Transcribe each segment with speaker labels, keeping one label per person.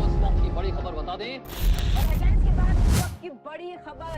Speaker 1: उस वक्त की बड़ी खबर बता दें।
Speaker 2: और हेडलाइंस के बाद इस वक्त की बड़ी खबर।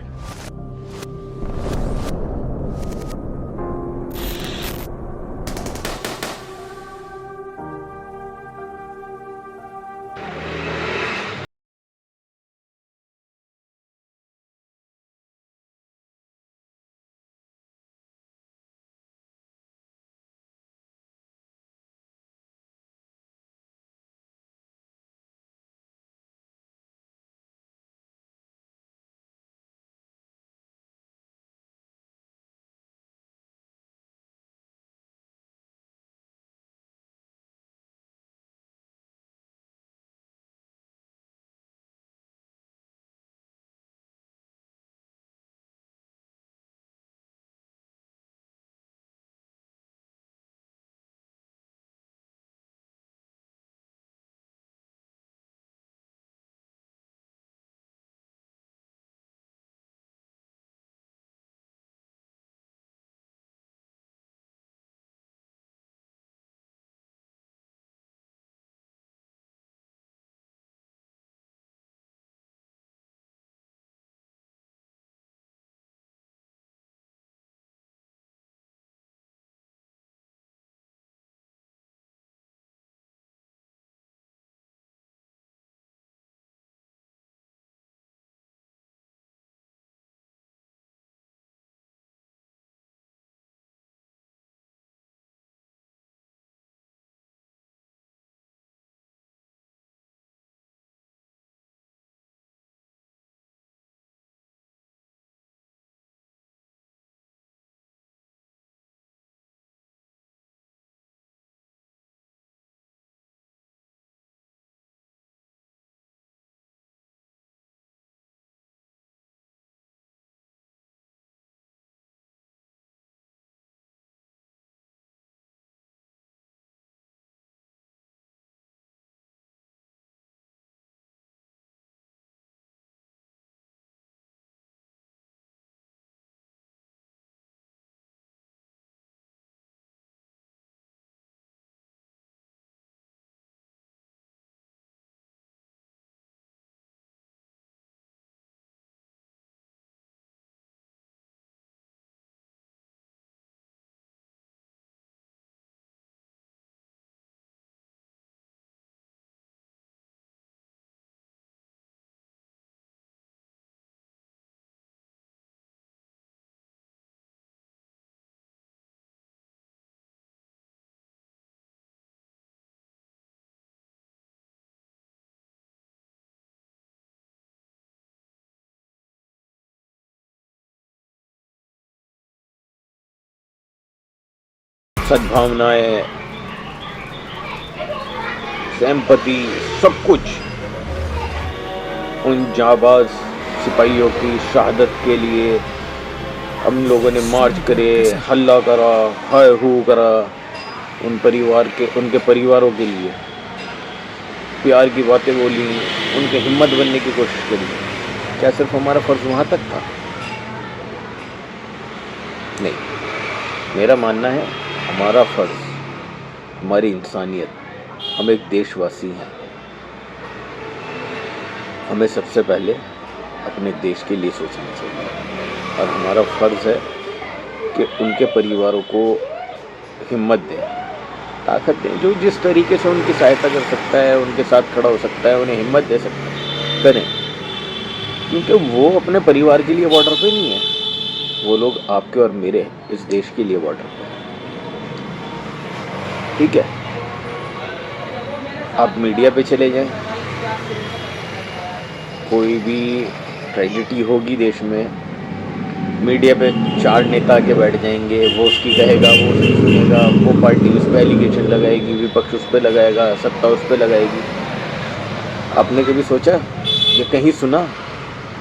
Speaker 3: सद्भावनाएं, एम्पैथी, सब कुछ उन जाबाज सिपाहियों की शहादत के लिए हम लोगों ने मार्च करे, हल्ला करा, हाय हू करा। उनके परिवारों के लिए प्यार की बातें बोली, उनके हिम्मत बनने की कोशिश करी। क्या सिर्फ हमारा फर्ज वहाँ तक था? नहीं, मेरा मानना है हमारा फर्ज, हमारी इंसानियत, हम एक देशवासी हैं, हमें सबसे पहले अपने देश के लिए सोचना चाहिए और हमारा फर्ज है कि उनके परिवारों को हिम्मत दें, ताकत दें। जो जिस तरीके से उनकी सहायता कर सकता है, उनके साथ खड़ा हो सकता है, उन्हें हिम्मत दे सकता है, करें। क्योंकि वो अपने परिवार के लिए बॉर्डर पे नहीं है, वो लोग आपके और मेरे इस देश के लिए बॉर्डर पे हैं। ठीक है, आप मीडिया पे चले जाएं, कोई भी ट्रेजेडी होगी देश में, मीडिया पे 4 नेता आके बैठ जाएंगे, वो उसकी कहेगा, वो उसकी सुनेगा, वो पार्टी उस पर एलिगेशन लगाएगी, विपक्ष उस पर लगाएगा, सत्ता उस पर लगाएगी। आपने कभी सोचा या कहीं सुना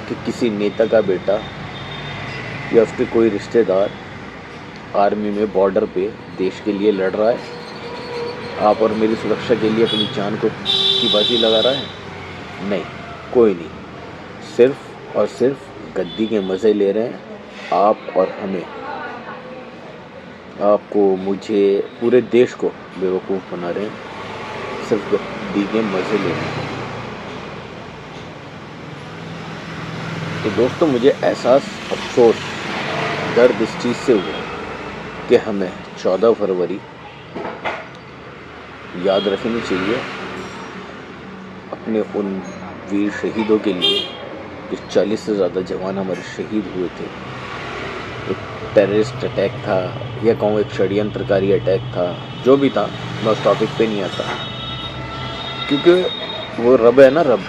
Speaker 3: कि किसी नेता का बेटा या उसके कोई रिश्तेदार आर्मी में बॉर्डर पे देश के लिए लड़ रहा है, आप और मेरी सुरक्षा के लिए अपनी जान को की बाजी लगा रहा है? नहीं, कोई नहीं। सिर्फ और सिर्फ गद्दी के मज़े ले रहे हैं आप और हमें आपको, मुझे, पूरे देश को बेवकूफ़ बना रहे हैं सिर्फ गद्दी के मज़े लेने। तो दोस्तों, मुझे एहसास, अफसोस, दर्द इस चीज़ से हुआ कि हमें 14 फरवरी याद रखनी चाहिए अपने उन वीर शहीदों के लिए जो 40 से ज़्यादा जवान हमारे शहीद हुए थे। एक टेररिस्ट अटैक था या कहूँ एक षड्यंत्रकारी अटैक था, जो भी था, मैं उस टॉपिक पे नहीं आता, क्योंकि वो रब है ना, रब,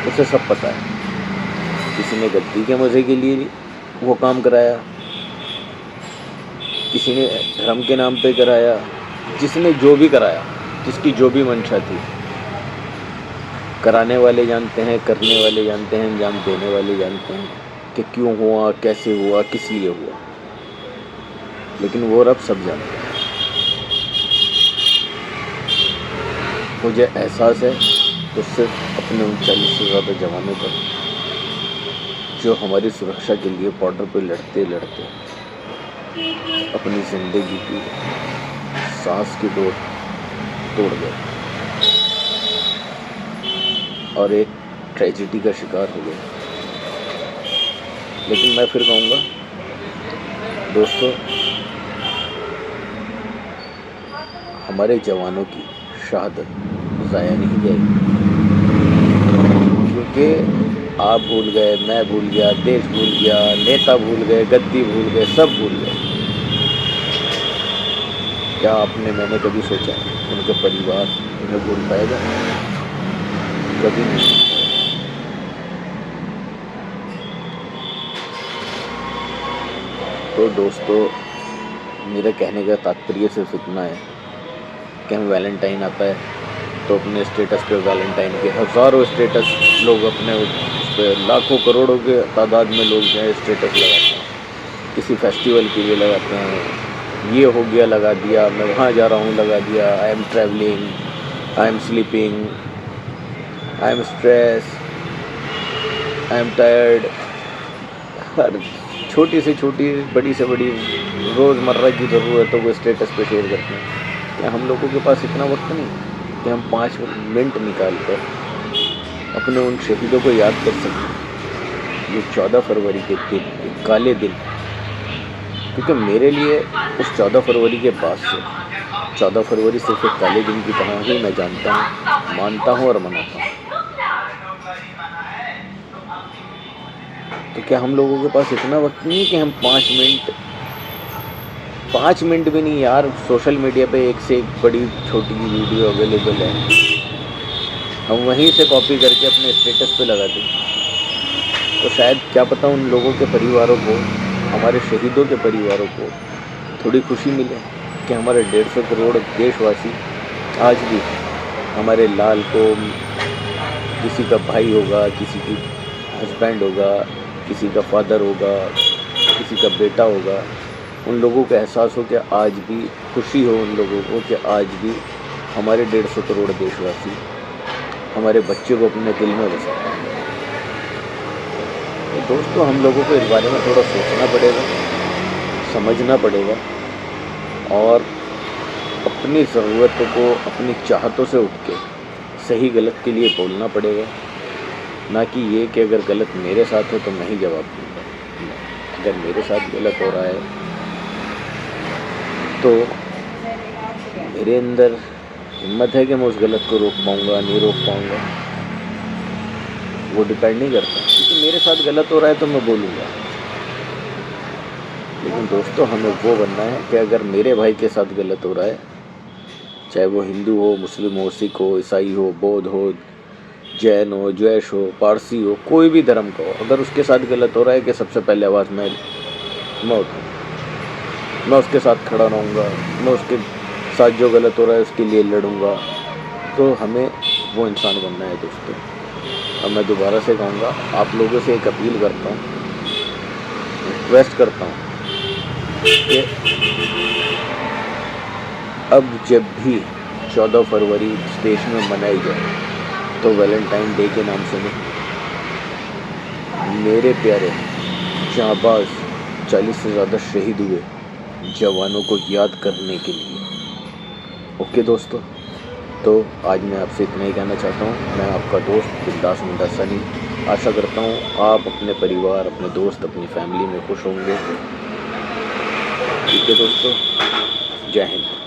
Speaker 3: उसे सब पता है। किसी ने गद्दी के मज़े के लिए वो काम कराया, किसी ने धर्म के नाम पे कराया, जिसने जो भी कराया, जिसकी जो भी मंशा थी, कराने वाले जानते हैं, करने वाले जानते हैं, अंजाम देने वाले जानते हैं कि क्यों हुआ, कैसे हुआ, किस लिए हुआ, लेकिन वो रब सब जानते हैं। मुझे एहसास है तो सिर्फ अपने उन 40 से ज़्यादा जवानों का, जो हमारी सुरक्षा के लिए बॉर्डर पे लड़ते लड़ते अपनी ज़िंदगी की सांस की डोर तोड़ गए और एक ट्रेजेडी का शिकार हो गए। लेकिन मैं फिर कहूँगा दोस्तों, हमारे जवानों की शहादत ज़ाया नहीं जाएगी, क्योंकि आप भूल गए, मैं भूल गया, देश भूल गया, नेता भूल गए, गद्दी भूल गए, सब भूल गए। क्या आपने, मैंने कभी सोचा उनके परिवार उन्हें भूल पाएगा? कभी नहीं। तो दोस्तों, मेरे कहने का तात्पर्य सिर्फ इतना है कि हम वैलेंटाइन आता है तो अपने स्टेटस पे वैलेंटाइन के हज़ारों स्टेटस लोग अपने उस पर, लाखों करोड़ों के तादाद में लोग जो है स्टेटस लगाते हैं, किसी फेस्टिवल के लिए लगाते हैं, ये हो गया लगा दिया, मैं वहाँ जा रहा हूँ लगा दिया, I am travelling, I am sleeping, I am stress, I am tired. हर छोटी से छोटी, बड़ी से बड़ी रोज़मर्रा की ज़रूरतों को स्टेटस पे शेयर करते हैं। क्या हम लोगों के पास इतना वक्त नहीं कि हम 5 मिनट निकाल कर अपने उन शहीदों को याद कर सकें? ये 14 फरवरी के दिन, एक काले दिन, क्योंकि मेरे लिए उस 14 फरवरी के बाद से 14 फरवरी सिर्फ एक काले दिन की तरह ही मैं जानता हूँ, मानता हूँ और मनाता हूँ। तो क्या हम लोगों के पास इतना वक्त नहीं कि हम 5 मिनट भी नहीं यार, सोशल मीडिया पे एक से एक बड़ी छोटी वीडियो अवेलेबल है, हम वहीं से कॉपी करके अपने स्टेटस पे लगा दें, तो शायद क्या पता उन लोगों के परिवारों को, हमारे शहीदों के परिवारों को थोड़ी खुशी मिले कि हमारे 150 करोड़ देशवासी आज भी हमारे लाल को, किसी का भाई होगा, किसी की हस्बैंड होगा, किसी का फादर होगा, किसी का बेटा होगा, उन लोगों को एहसास हो कि आज भी खुशी हो उन लोगों को कि आज भी हमारे 150 करोड़ देशवासी हमारे बच्चे को अपने दिल में बसाते हैं। तो दोस्तों, हम लोगों को इस बारे में थोड़ा सोचना पड़ेगा, समझना पड़ेगा और अपनी ज़रूरतों को, अपनी चाहतों से उठ के सही गलत के लिए बोलना पड़ेगा, ना कि ये कि अगर गलत मेरे साथ है तो मैं ही जवाब दूँगा। अगर मेरे साथ गलत हो रहा है तो मेरे अंदर हिम्मत है कि मैं उस गलत को रोक पाऊँगा, नहीं रोक पाऊँगा, वो डिपेंड नहीं करता, क्योंकि मेरे साथ गलत हो रहा है तो मैं बोलूँगा। लेकिन दोस्तों, हमें वो बनना है कि अगर मेरे भाई के साथ गलत हो रहा है, चाहे वो हिंदू हो, मुस्लिम हो, सिख हो, ईसाई हो, बौद्ध हो, जैन हो, जैश हो, पारसी हो, कोई भी धर्म का हो, अगर उसके साथ गलत हो रहा है कि सबसे पहले आवाज़ मैं उठाऊँ, मैं उसके साथ खड़ा रहूँगा, मैं उसके साथ जो गलत हो रहा है उसके लिए लड़ूँगा। तो हमें वो इंसान बनना है दोस्तों। अब मैं दोबारा से कहूँगा, आप लोगों से एक अपील करता हूँ, रिक्वेस्ट करता हूँ कि अब जब भी 14 फरवरी देश में मनाई जाए तो वैलेंटाइन डे के नाम से नहीं, मेरे प्यारे जांबाज 40 से ज़्यादा शहीद हुए जवानों को याद करने के लिए। ओके दोस्तों, तो आज मैं आपसे इतना ही कहना चाहता हूँ। मैं आपका दोस्त बिंदास मुंडा सनी। आशा करता हूँ आप अपने परिवार, अपने दोस्त, अपनी फैमिली में खुश होंगे। ठीक है दोस्तों, जय हिंद।